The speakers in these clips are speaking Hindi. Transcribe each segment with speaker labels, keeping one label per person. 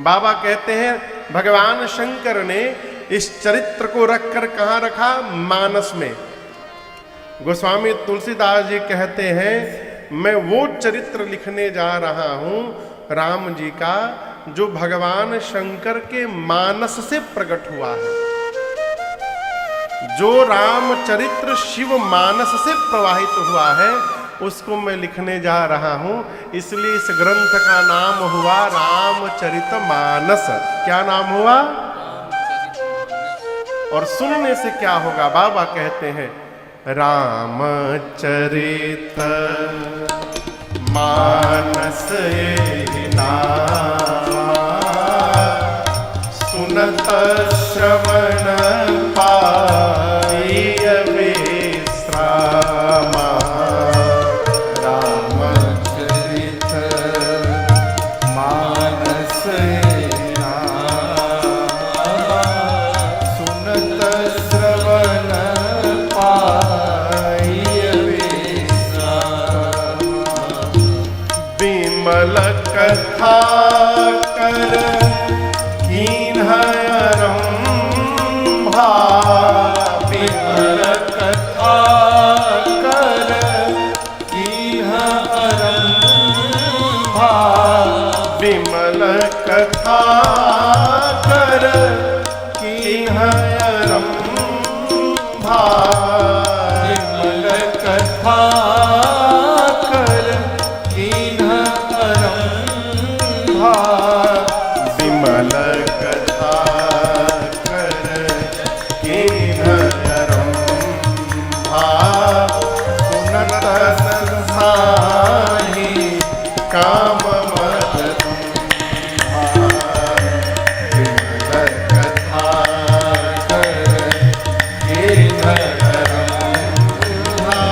Speaker 1: बाबा कहते हैं भगवान शंकर ने इस चरित्र को रखकर कहाँ रखा? मानस में। गोस्वामी तुलसीदास जी कहते हैं मैं वो चरित्र लिखने जा रहा हूं राम जी का जो भगवान शंकर के मानस से प्रकट हुआ है। जो रामचरित्र शिव मानस से प्रवाहित हुआ है उसको मैं लिखने जा रहा हूं, इसलिए इस ग्रंथ का नाम हुआ रामचरितमानस। क्या नाम हुआ? और सुनने से क्या होगा? बाबा कहते हैं रामचरित मानस सुनत श्रवण पाइय विश्रामा।
Speaker 2: रामचरित मानस सुनत श्रवण पाइय विश्रामा।
Speaker 1: विमल कथा कर कीन्हयरम्भा।
Speaker 2: विमल कथा कर कीन्हयरम्भा।
Speaker 1: विमल कथा कर कीन्हयरम्भा।
Speaker 2: विमल कथा कर कीन्हयरम्भा।
Speaker 1: विमल कथा कर कीन्हयरम्भा। सुनत संसाहि काममदम्भा। विमल कथा कर कीन्हयरम्भा।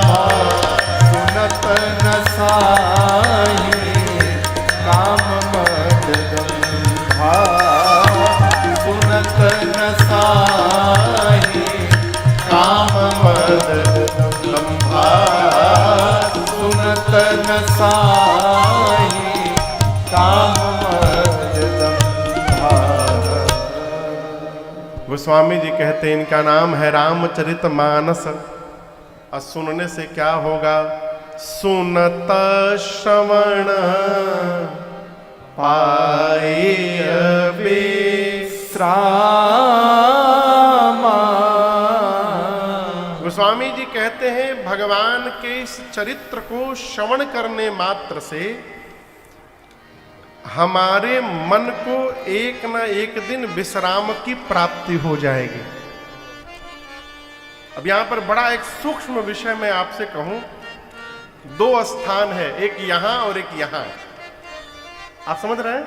Speaker 2: सुनत न साहि काममदम्भा। सुनत न साहि
Speaker 1: काममदम्भा।
Speaker 2: सुनत न साहि काममदम्भा।
Speaker 1: गोस्वामी जी कहते हैं इनका नाम है रामचरितमानस। और सुनने से क्या होगा? सुनत श्रवण पाइय
Speaker 2: विश्रामा।
Speaker 1: गोस्वामी जी कहते हैं भगवान के इस चरित्र को श्रवण करने मात्र से हमारे मन को एक न एक दिन विश्राम की प्राप्ति हो जाएगी। अब यहां पर बड़ा एक सूक्ष्म विषय मैं आपसे कहूं, दो स्थान है, एक यहां और एक यहां। आप समझ रहे हैं?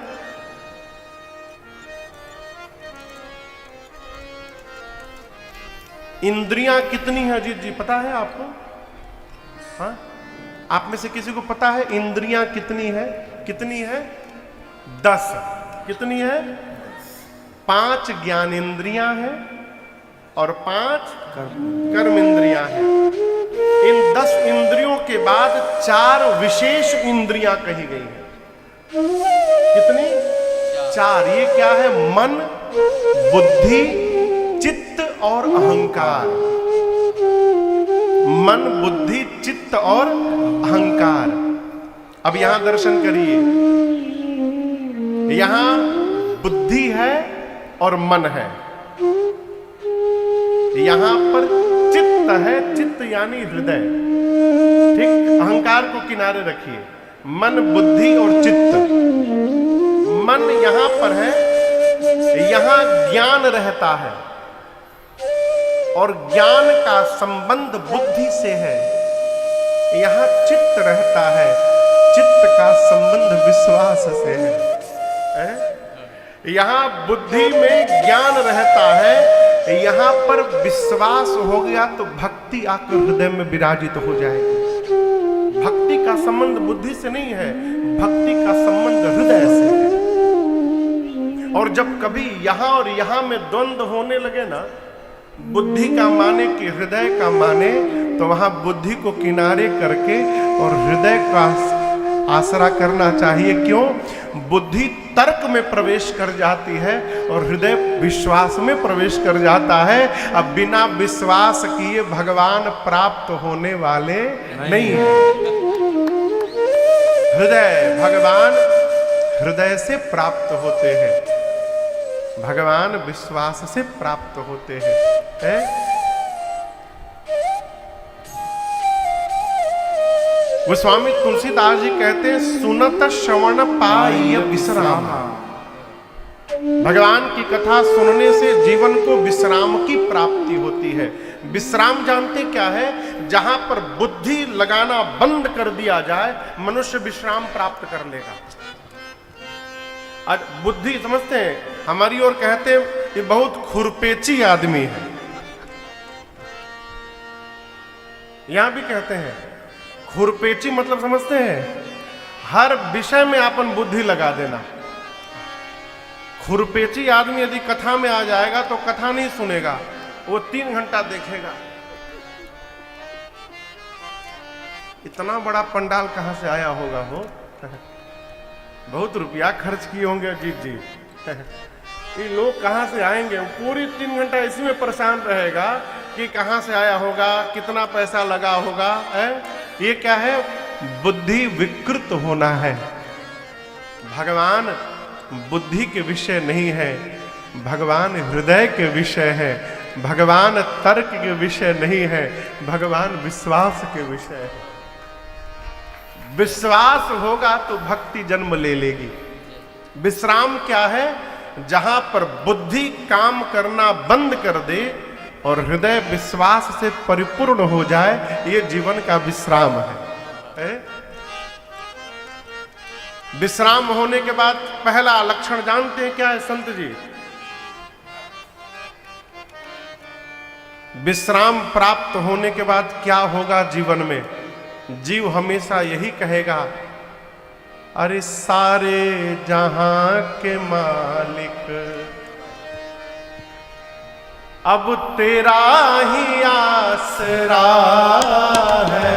Speaker 1: इंद्रियां कितनी है अजीत जी, पता है आपको? हाँ, आप में से किसी को पता है इंद्रियां कितनी है? कितनी है? 10। कितनी है? 5 ज्ञानेंद्रियां हैं और 5 कर्म इंद्रियां हैं। इन 10 इंद्रियों के बाद 4 विशेष इंद्रियां कही गई हैं। कितनी? 4। ये क्या है? मन, बुद्धि, चित्त और अहंकार। मन, बुद्धि, चित्त और अहंकार। अब यहां दर्शन करिए, यहां बुद्धि है और मन है, यहां पर चित्त है, चित्त यानी हृदय। ठीक, अहंकार को किनारे रखिए, मन, बुद्धि और चित्त। मन यहां पर है, यहां ज्ञान रहता है और ज्ञान का संबंध बुद्धि से है। यहां चित्त रहता है, चित्त का संबंध विश्वास से है। यहां बुद्धि में ज्ञान रहता है, यहां पर विश्वास हो गया तो भक्ति आकर हृदय में विराजित हो जाएगी। भक्ति का संबंध बुद्धि से नहीं है, भक्ति का संबंध हृदय से है। और जब कभी यहां और यहां में द्वंद्व होने लगे ना, बुद्धि का माने कि हृदय का माने, तो वहां बुद्धि को किनारे करके और हृदय का आसरा करना चाहिए। क्यों? बुद्धि तर्क में प्रवेश कर जाती है और हृदय विश्वास में प्रवेश कर जाता है। अब बिना विश्वास किए भगवान प्राप्त होने वाले नहीं है। भगवान हृदय से प्राप्त होते हैं, भगवान विश्वास से प्राप्त होते हैं। गोस्वामी तुलसीदास जी कहते हैं, सुनत श्रवण पाई विश्राम। भगवान की कथा सुनने से जीवन को विश्राम की प्राप्ति होती है। विश्राम जानते क्या है? जहां पर बुद्धि लगाना बंद कर दिया जाए, मनुष्य विश्राम प्राप्त कर लेगा। आज बुद्धि समझते हैं, हमारी ओर कहते हैं ये बहुत खुरपेची आदमी है, यहां भी कहते हैं खुरपेची मतलब समझते हैं हर विषय में अपन बुद्धि लगा देना। खुरपेची आदमी यदि कथा में आ जाएगा तो कथा नहीं सुनेगा, वो 3 घंटा देखेगा। इतना बड़ा पंडाल कहां से आया होगा हो? बहुत रुपया खर्च किए होंगे अजीत जी। ये लोग कहां से आएंगे? पूरी 3 घंटा इसी में परेशान रहेगा कि कहां से आया होगा, कितना पैसा लगा होगा। ये क्या है? बुद्धि विकृत होना है। भगवान बुद्धि के विषय नहीं है, भगवान हृदय के विषय है। भगवान तर्क के विषय नहीं है, भगवान विश्वास के विषय है। विश्वास होगा तो भक्ति जन्म ले लेगी। विश्राम क्या है? जहां पर बुद्धि काम करना बंद कर दे और हृदय विश्वास से परिपूर्ण हो जाए, ये जीवन का विश्राम है। विश्राम होने के बाद पहला लक्षण जानते हैं क्या है संत जी? विश्राम प्राप्त होने के बाद क्या होगा जीवन में? जीव हमेशा यही कहेगा, अरे सारे जहां के मालिक, अब तेरा ही आसरा है।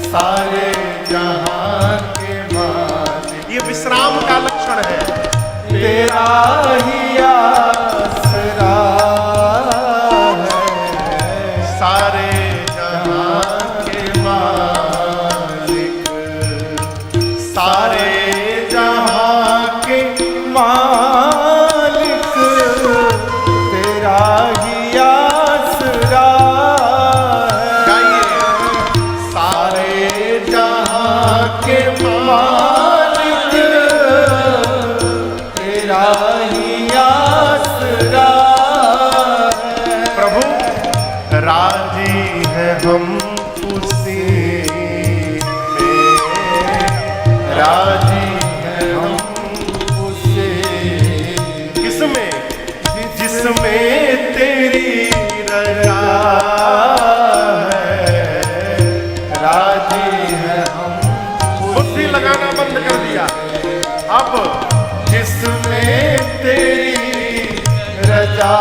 Speaker 1: सारे जहां के मालिक, ये विश्राम का लक्षण है।
Speaker 2: तेरा ही आसरा है।
Speaker 1: सारे जहां के मालिक,
Speaker 2: सारे जहां के मालिक, तेरा ही आसरा है।
Speaker 1: सारे
Speaker 2: जहां के मालिक, तेरा ही आसरा है।
Speaker 1: प्रभु राजी है हम उसी में, राजी
Speaker 2: है हम उसे,
Speaker 1: किसमें? जिसमें तेरी रजा है।
Speaker 2: राजी है हम
Speaker 1: बुद्धि लगाना बंद कर दिया। अब
Speaker 2: जिसमें तेरी रजा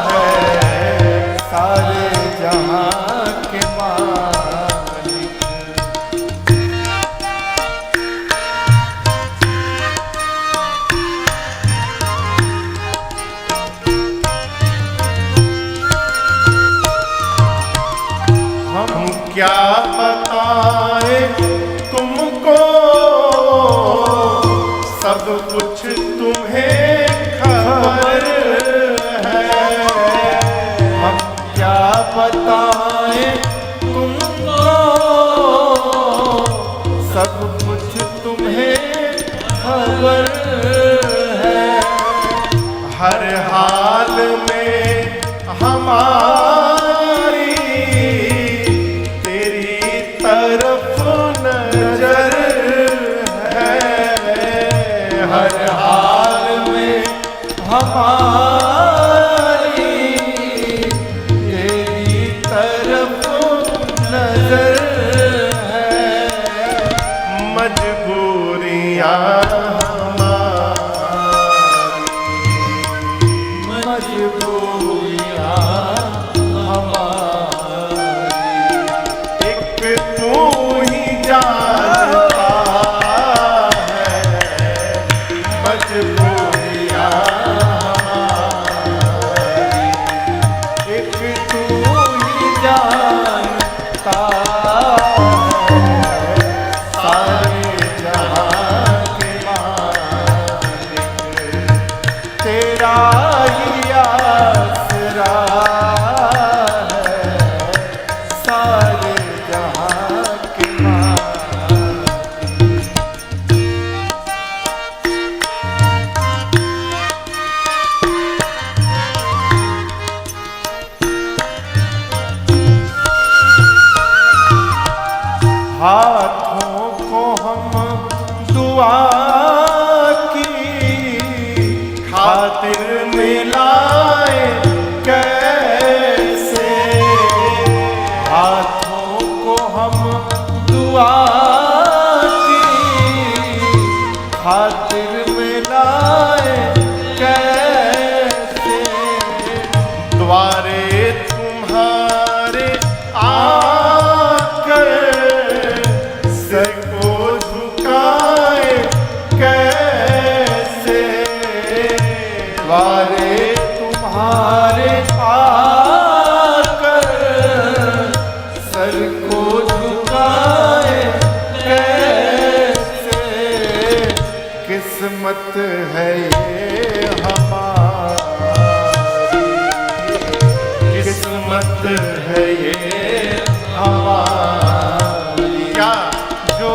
Speaker 2: है। सारे जहां के मालिक,
Speaker 1: हम क्या बताएं तुमको, सब कुछ तुम्हें खबर है।
Speaker 2: हम क्या बताएं तुमको, सब कुछ तुम्हें खबर है।
Speaker 1: हर हाल में हमारी तेरी तरफ नजर है।
Speaker 2: हर हाल में हमारी तेरी तरफ नजर है।
Speaker 1: मजबूरियां
Speaker 2: मजबूरियां हमारी,
Speaker 1: एक तू ही जानता
Speaker 2: मजबूरियां हमारी, एक तू ही जानता है, सारे जहां के मालिक, तेरा ही आसरा है, सारे जहां के मालिक। हाथों को हम दुआ की खातिर मिलाए कैसे, हाथों को हम दुआ की खातिर मिलाए कैसे, द्वारे तुम्हारे आकर सर को झुकाए कैसे, द्वारे तुम्हारे आकर सर को झुकाए कैसे, किस्मत है ये हमारी, किस्मत है ये हमारी, क्या जो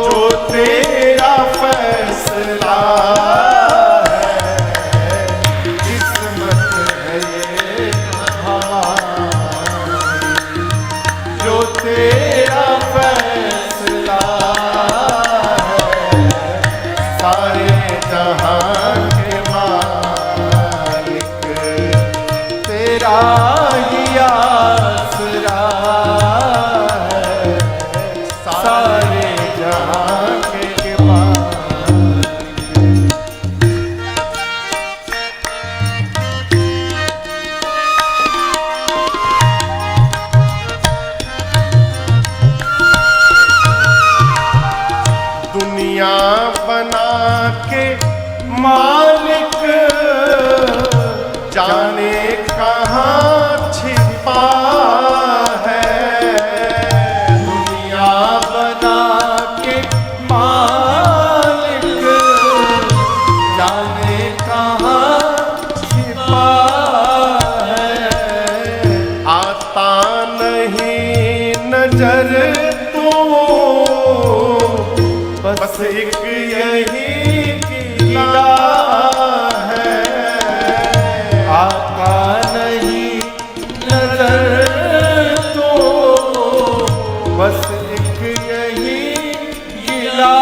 Speaker 2: तेरा फैसला है, किस्मत है ये हमारी, जो तेरा फैसला है, सारे जहां के मालिक, तेरा ही आसरा है, सारे जहां के मालिक। दुनिया बना के मालिक जाने कहाँ छिपा है, दुनिया बना के मालिक जाने कहाँ छिपा है, आता नहीं नजर तो बस एक यही किला है, आता नहीं नजर तो बस एक यही किला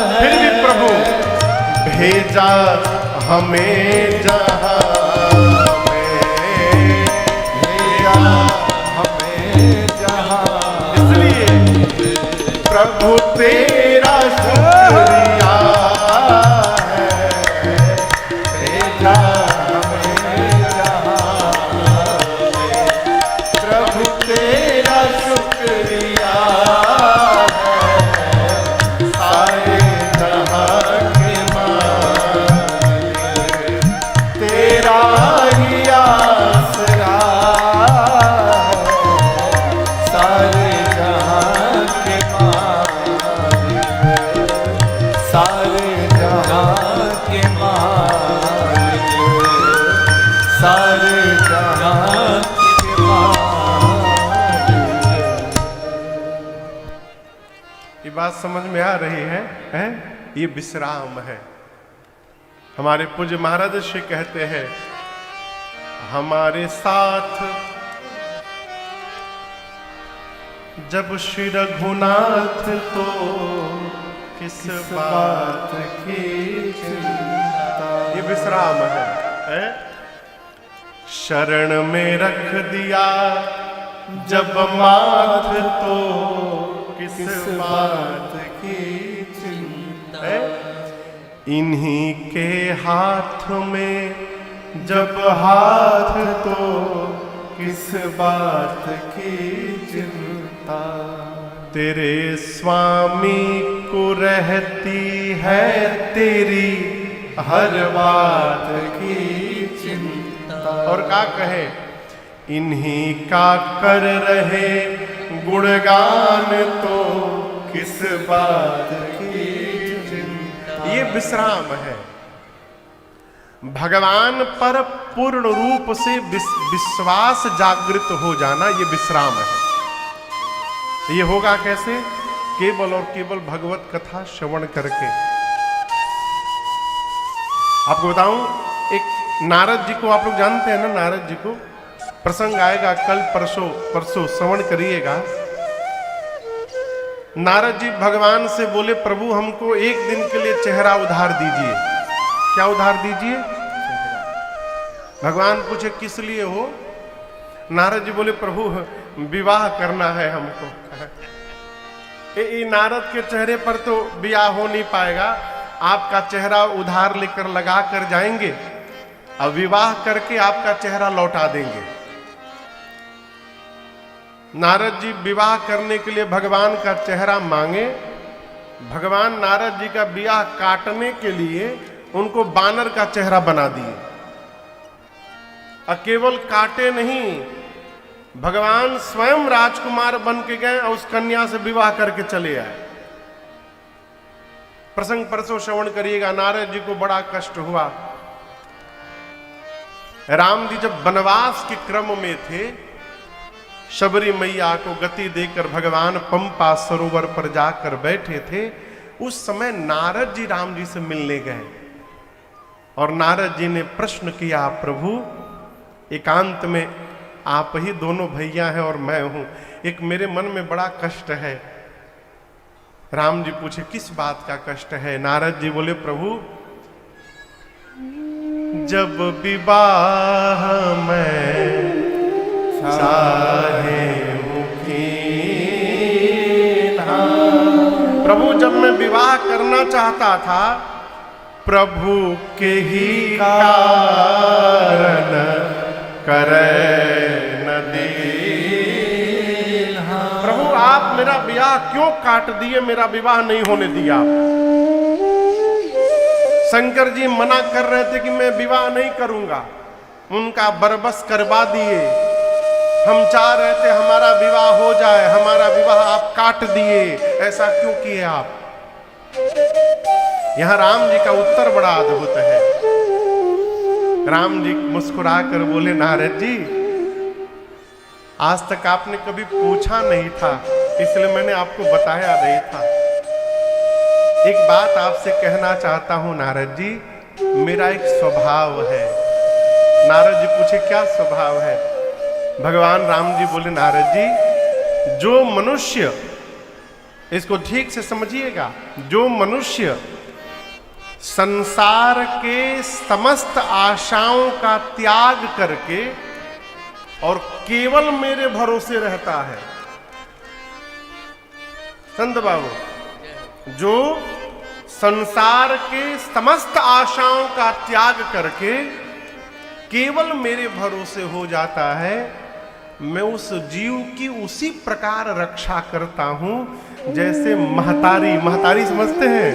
Speaker 2: है, फिर भी प्रभु भेजा हमें जहां में, भेजा हमें जहां, इसलिए प्रभु तेरा शुक्रिया है, भेजा हमें जहां में, प्रभु तेरा शुक्रिया है, सारे जहां के मालिक, तेरा ही आसरा है, सारे जहां के मालिक, सारे जहां के मालिक, सारे जहां के मालिक।
Speaker 1: ये बात समझ में आ रही है, हैं? ये विश्राम है। हमारे पूज्य महाराज श्री कहते हैं, हमारे साथ जब श्री रघुनाथ तो किस बात की चिंता, ये विश्राम है? शरण में रख दिया जब माथ तो किस बात की चिंता है? इन्हीं के हाथ में जब हाथ तो किस बात की चिंता, तेरे स्वामी को रहती है तेरी
Speaker 2: हर बात की चिंता।
Speaker 1: और का कहे, इन्हीं का कर रहे गुणगान तो किस बात की चिंता। ये विश्राम है। भगवान पर पूर्ण रूप से विश्वास जागृत हो जाना, ये विश्राम है। ये होगा कैसे? केवल और केवल भगवत कथा श्रवण करके। आपको बताऊं, एक नारद जी को आप लोग जानते हैं ना, नारद जी को प्रसंग आएगा कल परसों श्रवण करिएगा। नारद जी भगवान से बोले, प्रभु हमको एक दिन के लिए चेहरा उधार दीजिए। क्या उधार दीजिए? भगवान पूछे किस लिए हो? नारद जी बोले, प्रभु विवाह करना है हमको। नारद के चेहरे पर तो ब्याह हो नहीं पाएगा, आपका चेहरा उधार लेकर लगा कर जाएंगे, अब विवाह करके आपका चेहरा लौटा देंगे। नारद जी विवाह करने के लिए भगवान का चेहरा मांगे। भगवान नारद जी का ब्याह काटने के लिए उनको बानर का चेहरा बना दिए। केवल काटे नहीं, भगवान स्वयं राजकुमार बन के गए और उस कन्या से विवाह करके चले आए। प्रसंग परसों श्रवण करिएगा। नारद जी को बड़ा कष्ट हुआ। राम जी जब वनवास के क्रम में थे, शबरी मैया को गति देकर भगवान पंपा सरोवर पर जाकर बैठे थे। उस समय नारद जी राम जी से मिलने गए और नारद जी ने प्रश्न किया, प्रभु एकांत में आप ही दोनों भैया हैं और मैं हूं, एक मेरे मन में बड़ा कष्ट है। राम जी पूछे किस बात का कष्ट है? नारद जी बोले, प्रभु जब विवाह में चाहे प्रभु, जब मैं विवाह करना चाहता था, प्रभु के ही कारण करे न दीन। प्रभु आप मेरा विवाह क्यों काट दिए? मेरा विवाह नहीं होने दिया। शंकर जी मना कर रहे थे कि मैं विवाह नहीं करूंगा, उनका बरबस करवा दिए। हम चाह रहे थे हमारा विवाह हो जाए, हमारा विवाह आप काट दिए, ऐसा क्यों किए आप? यहां राम जी का उत्तर बड़ा अद्भुत है। राम जी मुस्कुरा कर बोले, नारद जी आज तक आपने कभी पूछा नहीं था, इसलिए मैंने आपको बताया नहीं था। एक बात आपसे कहना चाहता हूं नारद जी, मेरा एक स्वभाव है। नारद जी पूछे क्या स्वभाव है? भगवान राम जी बोले, नारद जी जो मनुष्य, इसको ठीक से समझिएगा, जो मनुष्य संसार के समस्त आशाओं का त्याग करके और केवल मेरे भरोसे रहता है, संत बाबू, जो संसार के समस्त आशाओं का त्याग करके केवल मेरे भरोसे हो जाता है, मैं उस जीव की उसी प्रकार रक्षा करता हूं जैसे महतारी समझते हैं,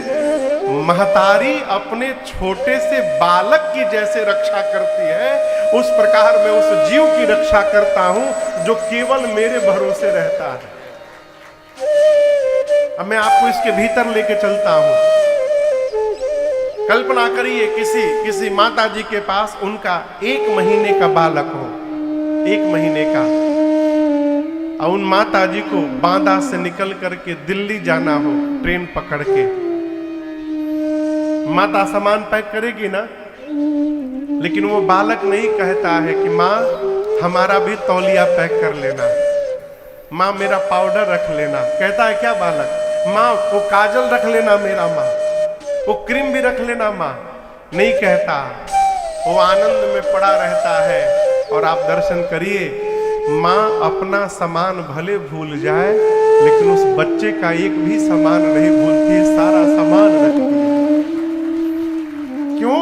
Speaker 1: महतारी अपने छोटे से बालक की जैसे रक्षा करती है, उस प्रकार मैं उस जीव की रक्षा करता हूं जो केवल मेरे भरोसे रहता है। अब मैं आपको इसके भीतर लेके चलता हूं। कल्पना करिए किसी माता जी के पास उनका 1 महीने का बालक हो, 1 महीने का, और उन माता जी को बांदा से निकल करके दिल्ली जाना हो ट्रेन पकड़ के। माता सामान पैक करेगी ना, लेकिन वो बालक नहीं कहता है कि माँ हमारा भी तौलिया पैक कर लेना, माँ मेरा पाउडर रख लेना। कहता है क्या बालक? माँ वो काजल रख लेना मेरा, माँ वो क्रीम भी रख लेना माँ। नहीं कहता, वो आनंद में पड़ा रहता है। और आप दर्शन करिए, माँ अपना सामान भले भूल जाए लेकिन उस बच्चे का एक भी सामान नहीं भूलती, सारा सामान रखती है। क्यों?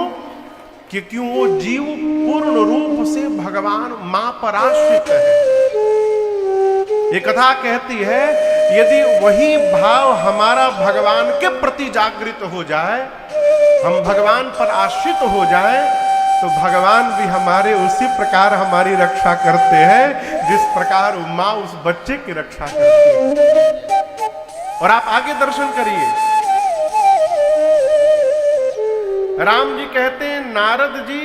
Speaker 1: क्योंकि वो जीव पूर्ण रूप से भगवान मां पर आश्रित है। ये कथा कहती है, यदि वही भाव हमारा भगवान के प्रति जागृत हो जाए हम भगवान पर आश्रित हो जाएं तो भगवान भी हमारे उसी प्रकार हमारी रक्षा करते हैं जिस प्रकार माँ उस बच्चे की रक्षा करती है। और आप आगे दर्शन करिए, राम जी कहते हैं नारद जी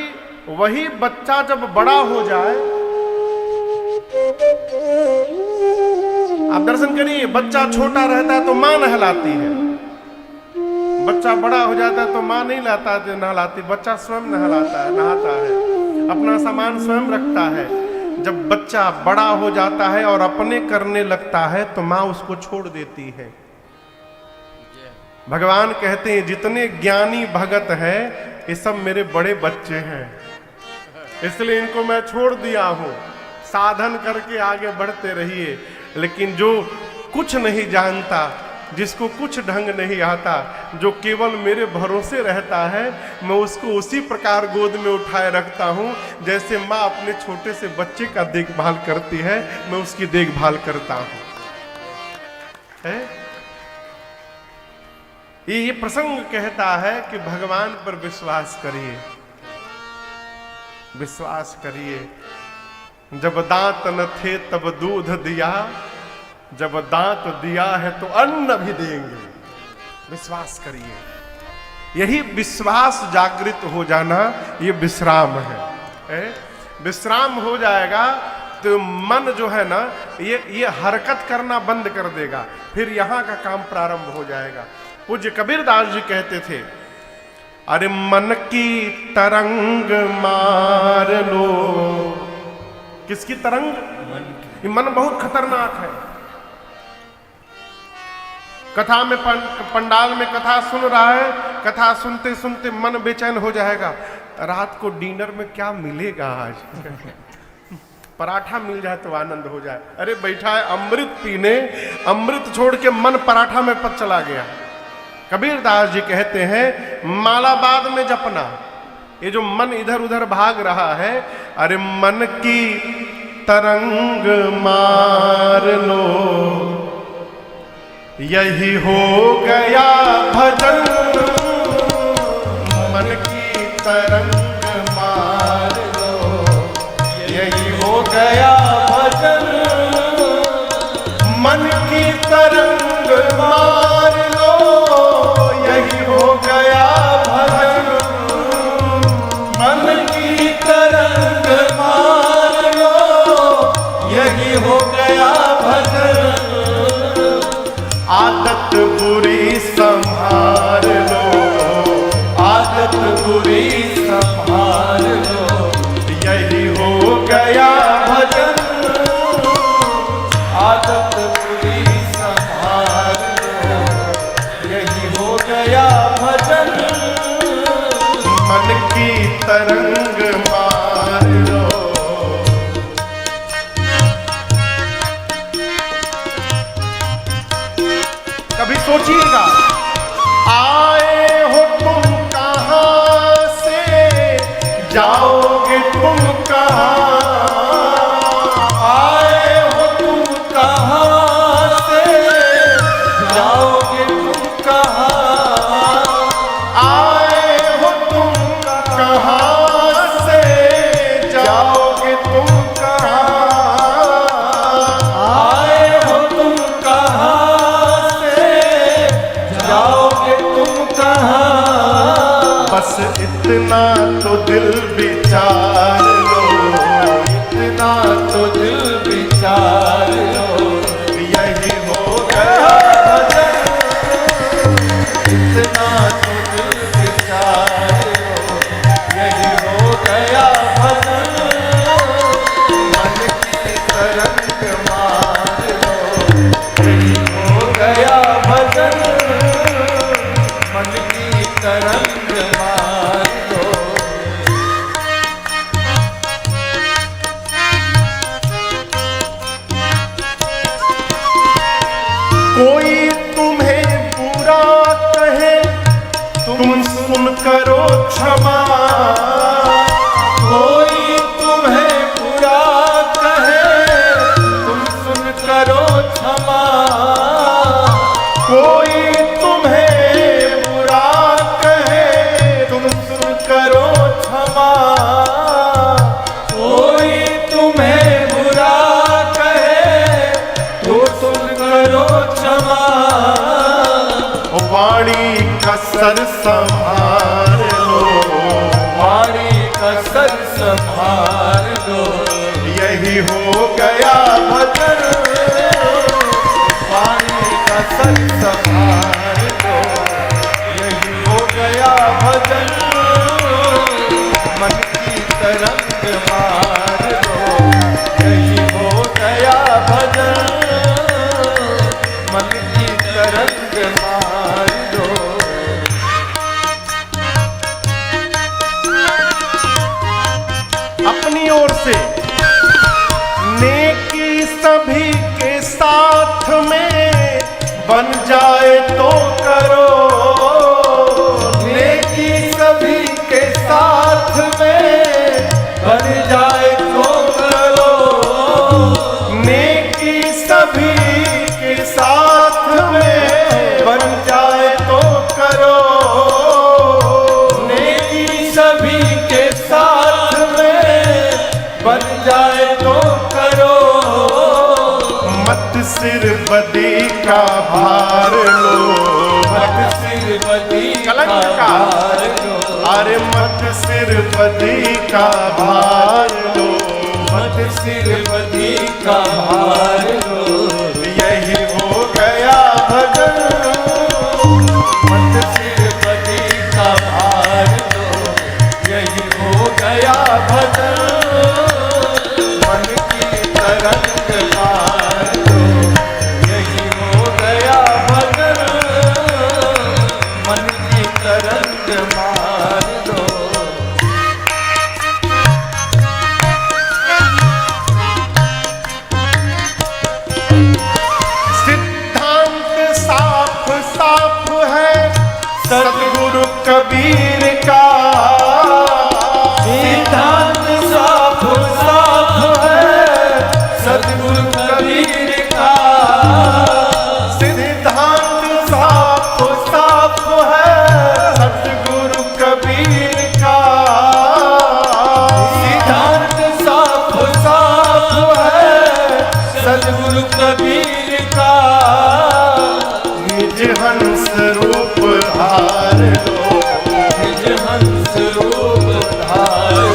Speaker 1: वही बच्चा जब बड़ा हो जाए, आप दर्शन करिए, बच्चा छोटा रहता है तो मां नहलाती है, बच्चा बड़ा हो जाता है तो मां नहीं नहलाती, बच्चा स्वयं नहलाता है, नहाता है, अपना सामान स्वयं रखता है। जब बच्चा बड़ा हो जाता है और अपने करने लगता है तो मां उसको छोड़ देती है। भगवान कहते हैं जितने ज्ञानी भगत है ये सब मेरे बड़े बच्चे हैं, इसलिए इनको मैं छोड़ दिया हूं, साधन करके आगे बढ़ते रहिए। लेकिन जो कुछ नहीं जानता, जिसको कुछ ढंग नहीं आता, जो केवल मेरे भरोसे रहता है, मैं उसको उसी प्रकार गोद में उठाए रखता हूं जैसे माँ अपने छोटे से बच्चे का देखभाल करती है, मैं उसकी देखभाल करता हूं। है? ये प्रसंग कहता है कि भगवान पर विश्वास करिए, विश्वास करिए। जब दांत न थे तब दूध दिया, जब दांत दिया है तो अन्न भी देंगे। विश्वास करिए, यही विश्वास जागृत हो जाना ये विश्राम है। विश्राम हो जाएगा तो मन जो है ना ये हरकत करना बंद कर देगा, फिर यहाँ का काम प्रारंभ हो जाएगा। पूज्य कबीरदास जी कहते थे, अरे मन की तरंग मार लो। किसकी तरंग? ये मन बहुत खतरनाक है। कथा में पंडाल में कथा सुन रहा है, कथा सुनते सुनते मन बेचैन हो जाएगा, रात को डिनर में क्या मिलेगा आज पराठा मिल जाए तो आनंद हो जाए। अरे बैठा है अमृत पीने, अमृत छोड़ के मन पराठा में पच चला गया। कबीरदास जी कहते हैं मालाबाद में जपना, ये जो मन इधर उधर भाग रहा है, अरे मन की तरंग मार लो, यही हो गया भजन। मन की तरंग मार लो, यही हो गया भजन। मन की तरंग मार लो, यही हो गया भजन। मन की तरंग मार लो, यही हो गया भजन। आदत बुरी संभाल लो, आदत बुरी संभाल लो, यही हो गया भजन। आदत बुरी संभाल लो, यही हो गया भजन। मन की तरंग मार लो। कभी सोचिएगा, आए हो तुम कहां से, जाओगे तुम कहां। आए हो तुम कहां से, जाओगे तुम कहां। आए हो तुम कहां से, जाओगे तुम कहां। आए हो तुम कहां से, जाओगे तुम कहां। बस इतना तो दिल विचार लो, इतना तो दिल विचार लो, यही हो गया भजन। इतना तो दिल विचार लो, यही हो गया भजन। मन की तरंग मार लो, यही हो गया भजन। मन की तरंग मार लो।
Speaker 2: क्षमा, कोई तुम्हें बुरा कहे तो तुम करो क्षमा।
Speaker 1: वाणी कसर संभार लो,
Speaker 2: वाणी कसर संभार लो,
Speaker 1: यही हो गया भजन।
Speaker 2: वाणी कसर संभार लो, यही हो गया भजन। मन की तरंग मार लो, यही हो गया भजन। मन की तरंग मार लो।
Speaker 1: अपनी ओर से नेकी सभी के साथ में बन जाए तो करो,
Speaker 2: नेकी सभी के साथ में बन जाए तो करो।
Speaker 1: नेकी सभी के साथ में बन जाए तो करो।
Speaker 2: नेकी सभी के साथ में बन जाए तो करो।
Speaker 1: मत सिर बदी का भार लो,
Speaker 2: मत सिर बदी
Speaker 1: कलंक का
Speaker 2: भार लो,
Speaker 1: अरे मत सिर बदी का भार लो,
Speaker 2: मत सिर बदी का भार लो,
Speaker 1: यही हो गया भजन।
Speaker 2: मत सिर बदी का भार लो, यही हो गया भजन। मन की तरंग मार लो, यही हो गया भजन। मन की तरंग मार लो।
Speaker 1: सिद्धांत साफ साफ है सतगुरु कबीर का।
Speaker 2: सिद्धांत साफ साफ है सतगुरु कबीर का।
Speaker 1: सिद्धांत साफ साफ है सतगुरु कबीर का।
Speaker 2: सिद्धांत साफ साफ है सतगुरु कबीर का।
Speaker 1: निज हंस रूप धार लो,
Speaker 2: निज हंस रूप धार लो,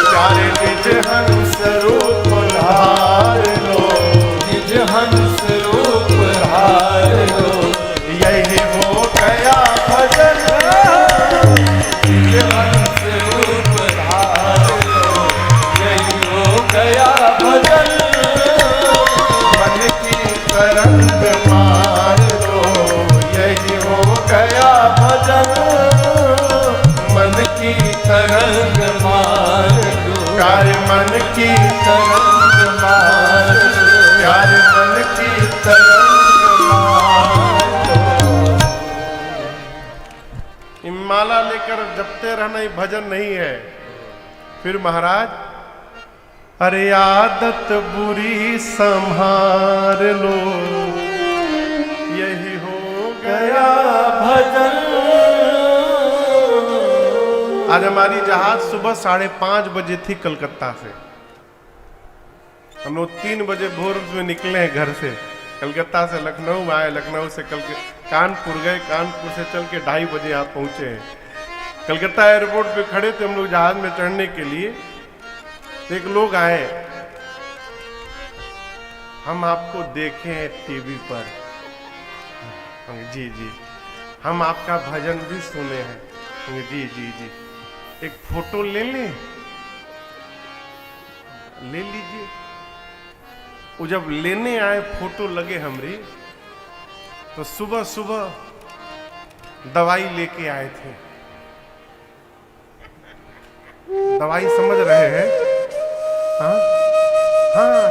Speaker 1: प्यारे निज हंस रूप धार लो,
Speaker 2: निज हंस रूप धार लो,
Speaker 1: यही हो गया भजन।
Speaker 2: निज हंस रूप धार लो, यही हो गया भजन।
Speaker 1: मन की तरंग मार लो, यही हो गया भजन।
Speaker 2: मन की तरंग मार लो,
Speaker 1: प्यारे मन की
Speaker 2: तरंग मार लो,
Speaker 1: प्यारे मन की तरंग मार लो। ये माला लेकर जपते रहना ही भजन नहीं है। फिर महाराज, अरे आदत बुरी संभार लो, यही हो गया
Speaker 2: भजन।
Speaker 1: आज हमारी जहाज सुबह 5:30 बजे थी कलकत्ता से। हम लोग 3 बजे भोर में निकले हैं घर से। कलकत्ता से लखनऊ आए, लखनऊ से कानपुर गए, कानपुर से चल के 2:30 बजे यहाँ पहुंचे हैं। कलकत्ता एयरपोर्ट पे खड़े थे हम लोग जहाज में चढ़ने के लिए। तो एक लोग आए, हम आपको देखे हैं टीवी पर। जी जी, हम आपका भजन भी सुने हैं। जी जी जी, एक फोटो ले लें? ले लीजिए। वो जब लेने आए, फोटो लगे हमरी, तो सुबह सुबह दवाई लेके आए थे। दवाई समझ रहे हैं? हाँ हाँ,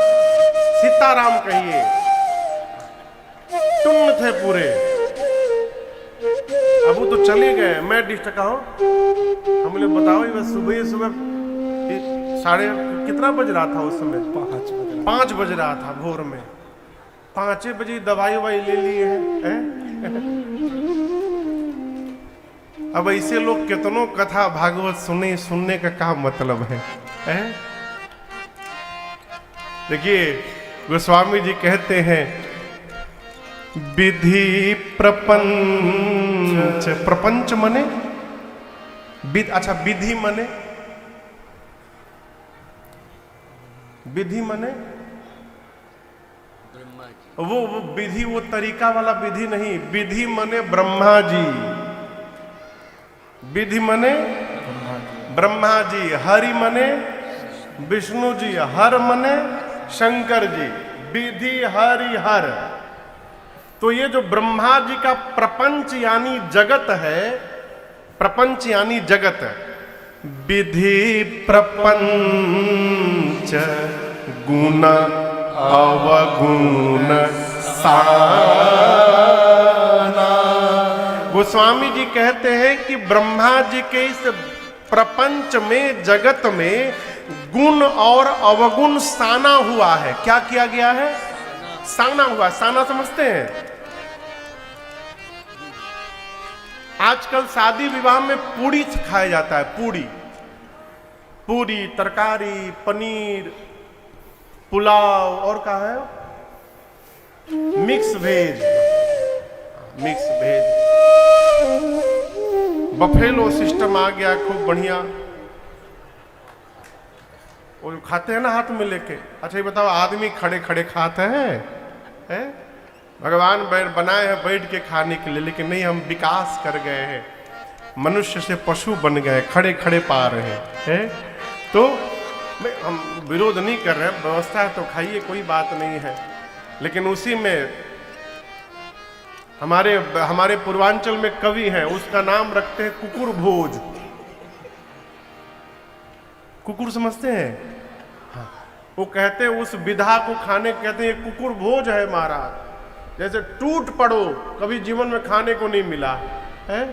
Speaker 1: सीताराम कहिए। टुन्न थे पूरे। अब वो तो चले गए, मैं डिस्टका हूं। हम लोग बताओ, ये सुबह ही सुबह कितना बज रहा था उस समय? 5 बज रहा था भोर में। 5 बजे दवाई वाई ले लिए हैं। अब ऐसे लोग कितनों कथा भागवत सुनने का क्या मतलब है? देखिए गोस्वामी जी कहते हैं विधि प्रपंच, प्रपंच मने अच्छा विधि मने, विधि मने वो विधि, वो तरीका वाला विधि नहीं, विधि मने ब्रह्मा जी, विधि मने ब्रह्मा जी, हरि मने विष्णु जी, हर मने शंकर जी, विधि हरि हर। तो ये जो ब्रह्मा जी का प्रपंच यानी जगत है, प्रपंच यानी जगत, विधि प्रपंच गुण अवगुण साना। गोस्वामी जी कहते हैं कि ब्रह्मा जी के इस प्रपंच में, जगत में गुण और अवगुण साना हुआ है। क्या किया गया है? साना हुआ। साना समझते हैं? आजकल शादी विवाह में पूड़ी खाया जाता है, पूड़ी, पूरी, तरकारी, पनीर, पुलाव, और क्या है? Mix veg, mix veg, buffalo system आ गया, खूब बढ़िया। वो खाते हैं ना हाथ में लेके। अच्छा ये बताओ, आदमी खड़े खड़े खाते हैं? भगवान बनाए हैं बैठ के खाने के लिए, लेकिन नहीं, हम विकास कर गए हैं, मनुष्य से पशु बन गए, खड़े खड़े पा रहे हैं। तो हम विरोध नहीं कर रहे हैं, व्यवस्था है तो खाइए, कोई बात नहीं है। लेकिन उसी में हमारे पूर्वांचल में कवि हैं, उसका नाम रखते हैं कुकुर भोज। कुकुर समझते हैं? हाँ। वो कहते हैं उस विधा को खाने कहते हैं कुकुर भोज है महाराज। जैसे टूट पड़ो, कभी जीवन में खाने को नहीं मिला है।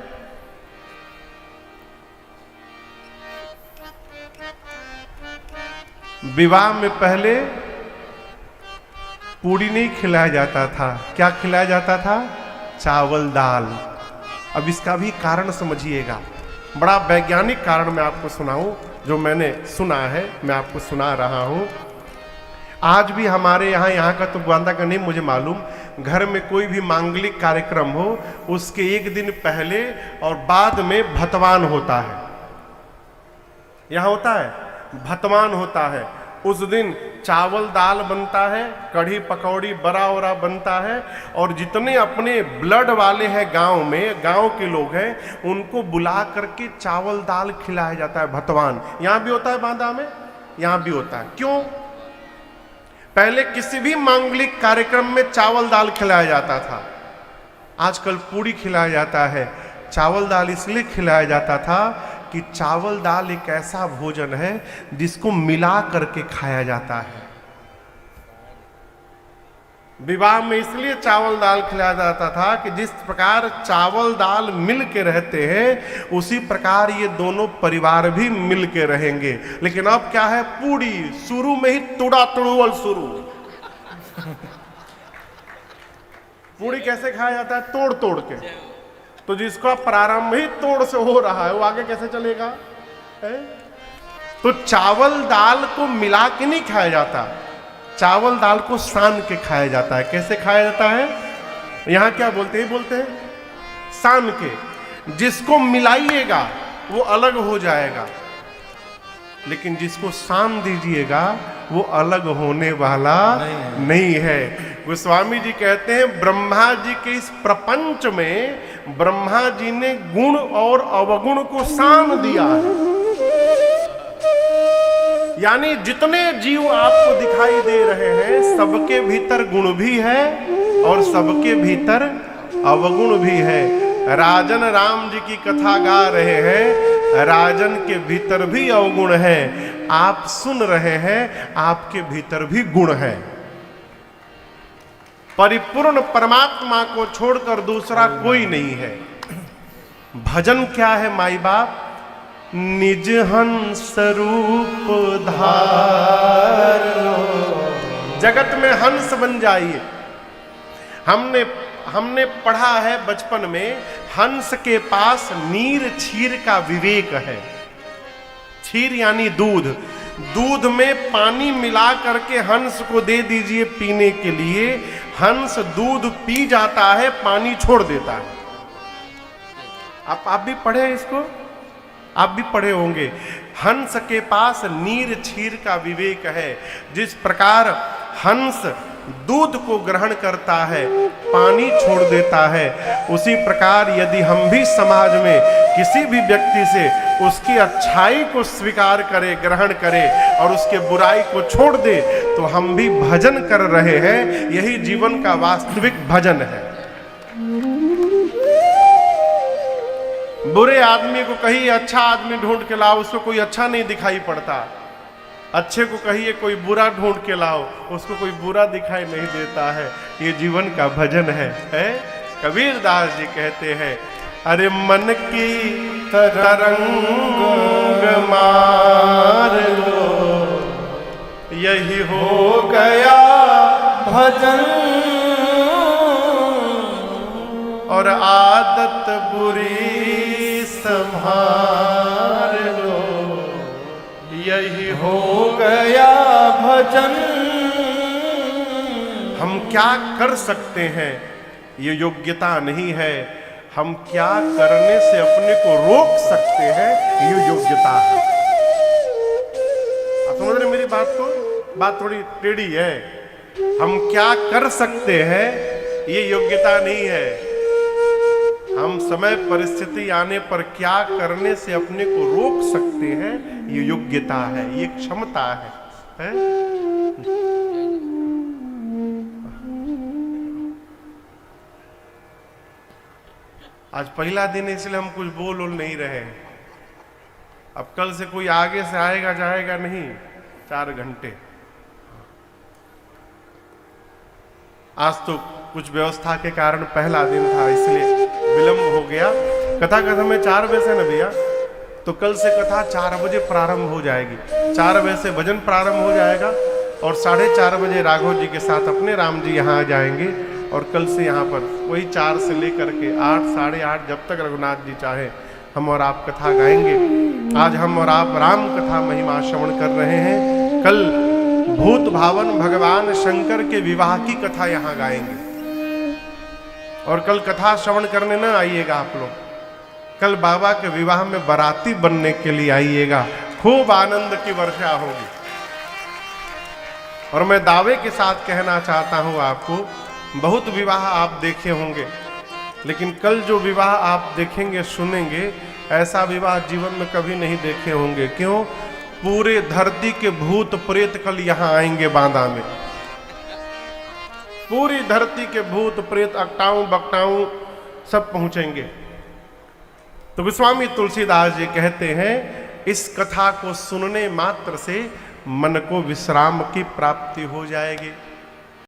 Speaker 1: विवाह में पहले पूड़ी नहीं खिलाया जाता था, क्या खिलाया जाता था? चावल दाल। अब इसका भी कारण समझिएगा, बड़ा वैज्ञानिक कारण मैं आपको सुनाऊं, जो मैंने सुना है, मैं आपको सुना रहा हूं। आज भी हमारे यहाँ का तो बांदा का नहीं मुझे मालूम, घर में कोई भी मांगलिक कार्यक्रम हो, उसके एक दिन पहले और बाद में भतवान होता है। यहाँ होता है भतवान होता है। उस दिन चावल दाल बनता है, कढ़ी पकौड़ी बड़ा वड़ा बनता है, और जितने अपने ब्लड वाले हैं गांव में, गांव के लोग हैं, उनको बुला करके चावल दाल खिलाया जाता है, भतवान। यहाँ भी होता है बांदा में, यहाँ भी होता है। क्यों? पहले किसी भी मांगलिक कार्यक्रम में चावल दाल खिलाया जाता था, आजकल पूड़ी खिलाया जाता है। चावल दाल इसलिए खिलाया जाता था कि चावल दाल एक ऐसा भोजन है जिसको मिला करके खाया जाता है। विवाह में इसलिए चावल दाल खिलाया जाता था कि जिस प्रकार चावल दाल मिल के रहते हैं, उसी प्रकार ये दोनों परिवार भी मिल के रहेंगे। लेकिन अब क्या है? पूड़ी शुरू में ही तुड़ा तुड़ुवल शुरू। पूड़ी कैसे खाया जाता है? तोड़ तोड़ के। तो जिसका प्रारंभ ही तोड़ से हो रहा है, वो आगे कैसे चलेगा? तो चावल दाल को मिला के नहीं खाया जाता, चावल दाल को सान के खाया जाता है। कैसे खाया जाता है? यहाँ क्या बोलते हैं? बोलते हैं सान के। जिसको मिलाइएगा वो अलग हो जाएगा, लेकिन जिसको सान दीजिएगा वो अलग होने वाला नहीं है। गोस्वामी जी कहते हैं ब्रह्मा जी के इस प्रपंच में ब्रह्मा जी ने गुण और अवगुण को सान दिया है। यानी जितने जीव आपको दिखाई दे रहे हैं, सबके भीतर गुण भी है और सबके भीतर अवगुण भी है। राजन राम जी की कथा गा रहे हैं, राजन के भीतर भी अवगुण है। आप सुन रहे हैं, आपके भीतर भी गुण है। परिपूर्ण परमात्मा को छोड़कर दूसरा कोई नहीं है। भजन क्या है माई बाप? निज हंस रूप धारो। जगत में हंस बन जाइए। हमने हमने पढ़ा है बचपन में, हंस के पास नीर क्षीर का विवेक है। क्षीर यानी दूध, दूध में पानी मिला करके हंस को दे दीजिए पीने के लिए, हंस दूध पी जाता है, पानी छोड़ देता है। आप भी पढ़े इसको, आप भी पढ़े होंगे। हंस के पास नीर क्षीर का विवेक है। जिस प्रकार हंस दूध को ग्रहण करता है, पानी छोड़ देता है, उसी प्रकार यदि हम भी समाज में किसी भी व्यक्ति से उसकी अच्छाई को स्वीकार करें, ग्रहण करें और उसके बुराई को छोड़ दे, तो हम भी भजन कर रहे हैं। यही जीवन का वास्तविक भजन है। बुरे आदमी को कहिए अच्छा आदमी ढूंढ के लाओ, उसको कोई अच्छा नहीं दिखाई पड़ता। अच्छे को कहिए कोई बुरा ढूंढ के लाओ, उसको कोई बुरा दिखाई नहीं देता है। ये जीवन का भजन है। कबीर दास जी कहते हैं, अरे मन की तरंग मार लो, यही हो
Speaker 2: गया भजन,
Speaker 1: और आदत बुरी संभाल लो, यही
Speaker 2: हो गया भजन।
Speaker 1: हम क्या कर सकते हैं ये योग्यता नहीं है, हम क्या करने से अपने को रोक सकते हैं ये योग्यता है। आप समझ रहे मेरी बात को? बात थोड़ी टेढ़ी है। हम क्या कर सकते हैं ये योग्यता नहीं है, हम समय परिस्थिति आने पर क्या करने से अपने को रोक सकते हैं ये योग्यता है, ये क्षमता है? आज पहला दिन है इसलिए हम कुछ बोल नहीं रहे हैं। अब कल से कोई आगे से आएगा जाएगा नहीं, 4 घंटे। आज तो कुछ व्यवस्था के कारण पहला दिन था इसलिए विलंब हो गया। कथा का समय 4 बजे से न भैया, तो कल से कथा 4 बजे प्रारंभ हो जाएगी। 4 बजे से भजन प्रारंभ हो जाएगा और 4:30 बजे राघव जी के साथ अपने राम जी यहाँ आ जाएंगे। और कल से यहाँ पर वही 4 से लेकर के 8, 8:30 जब तक रघुनाथ जी चाहे हम और आप कथा गाएंगे। आज हम और आप राम कथा महिमा श्रवण कर रहे हैं। कल भूत भावन भगवान शंकर के विवाह की कथा यहाँ गाएंगे। और कल कथा श्रवण करने न आइएगा आप लोग, कल बाबा के विवाह में बाराती बनने के लिए आइएगा। खूब आनंद की वर्षा होगी। और मैं दावे के साथ कहना चाहता हूं आपको, बहुत विवाह आप देखे होंगे, लेकिन कल जो विवाह आप देखेंगे सुनेंगे, ऐसा विवाह जीवन में कभी नहीं देखे होंगे। क्यों? पूरे धरती के भूत प्रेत कल यहाँ आएंगे बांदा में। पूरी धरती के भूत प्रेत अकटाऊ बकटाऊ सब पहुंचेंगे। तो गोस्वामी तुलसीदास जी कहते हैं, इस कथा को सुनने मात्र से मन को विश्राम की प्राप्ति हो जाएगी।